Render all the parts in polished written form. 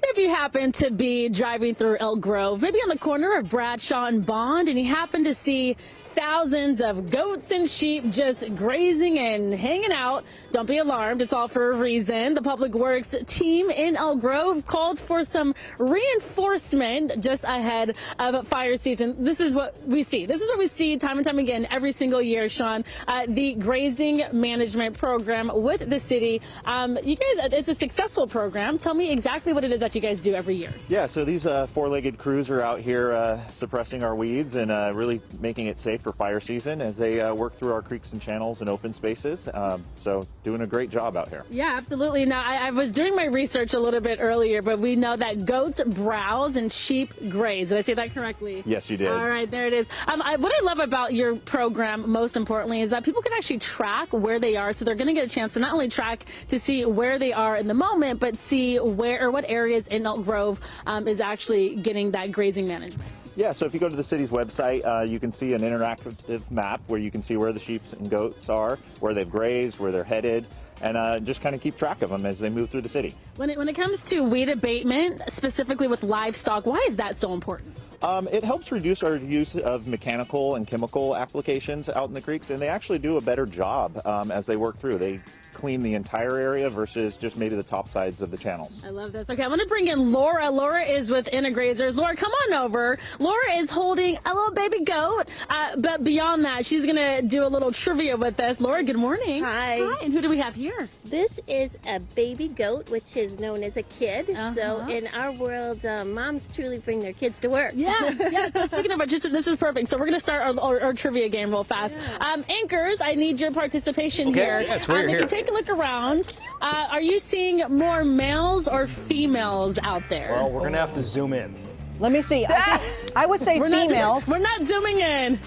If you happen to be driving through Elk Grove, maybe on the corner of Bradshaw and Bond, and you happen to see thousands of goats and sheep just grazing and hanging out, don't be alarmed. It's all for a reason. The Public Works team in Elk Grove called for some reinforcement just ahead of fire season. This is what we see. This is what we see time and time again every single year, Sean. The grazing management program with the city. You guys, it's a successful program. Tell me exactly what it is that you guys do every year. Yeah, so these four-legged crews are out here suppressing our weeds and really making it safe for fire season as they work through our creeks and channels and open spaces. So doing a great job out here. Yeah, absolutely. Now, I was doing my research a little bit earlier, but we know that goats browse and sheep graze. Did I say that correctly? Yes, you did. All right, there it is. What I love about your program, most importantly, is that people can actually track where they are. So they're going to get a chance to not only track to see where they are in the moment, but see where or what areas in Elk Grove is actually getting that grazing management. Yeah, so if you go to the city's website, you can see an interactive map where you can see where the sheep and goats are, where they've grazed, where they're headed, and just kind of keep track of them as they move through the city. When it comes to weed abatement, specifically with livestock, why is that so important? It helps reduce our use of mechanical and chemical applications out in the creeks, and they actually do a better job as they work through. They clean the entire area versus just maybe the top sides of the channels. I love this. Okay, I'm going to bring in Laura. Laura is with Integrazers. Laura, come on over. Laura is holding a little baby goat, but beyond that, she's going to do a little trivia with us. Laura, good morning. Hi. Hi, and who do we have here? This is a baby goat, which is known as a kid. So in our world, moms truly bring their kids to work. Yeah. So speaking of which, this is perfect. So we're going to start our trivia game real fast. Yeah. Anchors, I need your participation here. Yes, we're here. If you take a look around, are you seeing more males or females out there? Well, we're going to have to zoom in. Let me see. I would say females. We're not zooming in.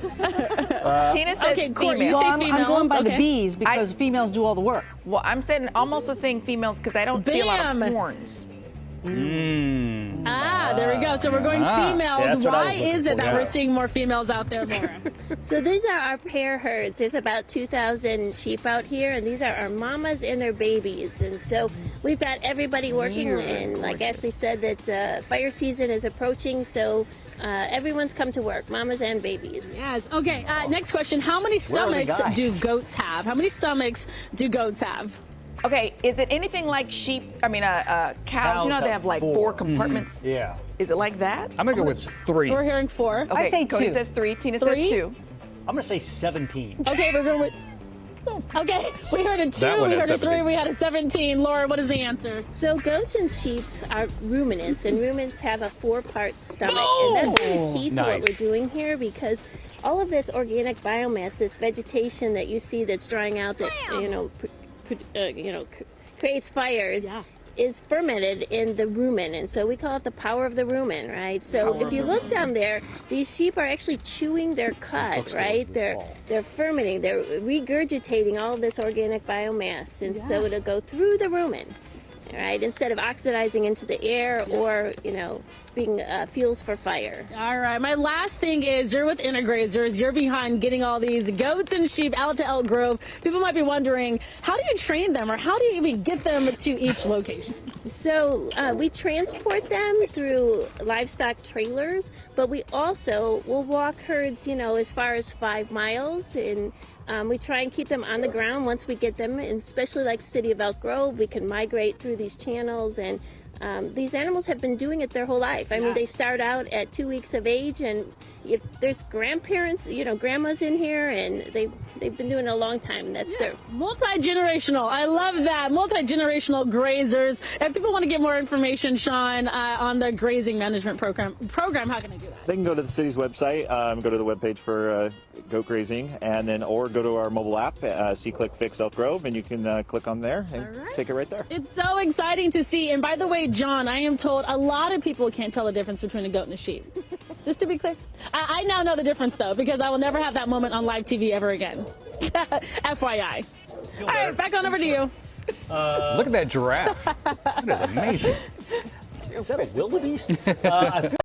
Tina says Okay, Courtney, you females. say I'm females. going by the Okay. bees because females do all the work. Well, I'm saying almost saying females because I don't see a lot of Bam. horns. There we go. So we're going females. that's what I Why was looking is it for, that yeah. we're seeing more females out there, Laura? So these are our pair herds. There's about 2,000 sheep out here, and these are our mamas and their babies. And so we've got everybody working, and like Ashley said, that fire season is approaching, so everyone's come to work, mamas and babies. Yes. Okay. Next question. How many Where are the stomachs do guys? goats have? How many stomachs do goats have? Okay, is it anything like sheep? I mean, cows. You know, they have like four compartments. Yeah. Is it like that? I'm going to go with 3. We're hearing 4. Okay, I say Cody 2. says 3. Tina 3? says 2. I'm going to say 17. Okay, we're going with. Okay, we heard a 2, That one we has heard a 3, 17. we had a 17. Laura, what is the answer? So goats and sheep are ruminants, and ruminants have a 4-part stomach, and that's really key to what Nice. we're doing here because all of this organic biomass, this vegetation that you see that's drying out, that creates fires. Yeah. Is fermented in the rumen, and so we call it the power of the rumen, right? So if you look down there, these sheep are actually chewing their cud, right? They're fermenting, they're regurgitating all of this organic biomass, and so it'll go through the rumen, right? Instead of oxidizing into the air or being fuels for fire. All right, my last thing is you're with Integrazers. You're behind getting all these goats and sheep out to Elk Grove. People might be wondering, how do you train them or how do you even get them to each location? So we transport them through livestock trailers, but we also will walk herds, as far as 5 miles, and we try and keep them on the ground once we get them, and especially like the city of Elk Grove, we can migrate through these channels, and these animals have been doing it their whole life. I mean, they start out at 2 weeks of age, and if there's grandparents, grandmas in here, and they've been doing it a long time, and that's their... Multi-generational. I love that. Multi-generational grazers. If people want to get more information, Sean, on the grazing management program, how can I do that? They can go to the city's website, go to the webpage for goat grazing, and then or go to our mobile app, see Click Fix Elk Grove, and you can click on there and take it right there. It's so exciting to see. And by the way, John, I am told a lot of people can't tell the difference between a goat and a sheep. Just to be clear. I now know the difference, though, because I will never have that moment on live TV ever again. FYI. All right, back on over to you. Look at that giraffe. That is amazing. Is that a wildebeest? I feel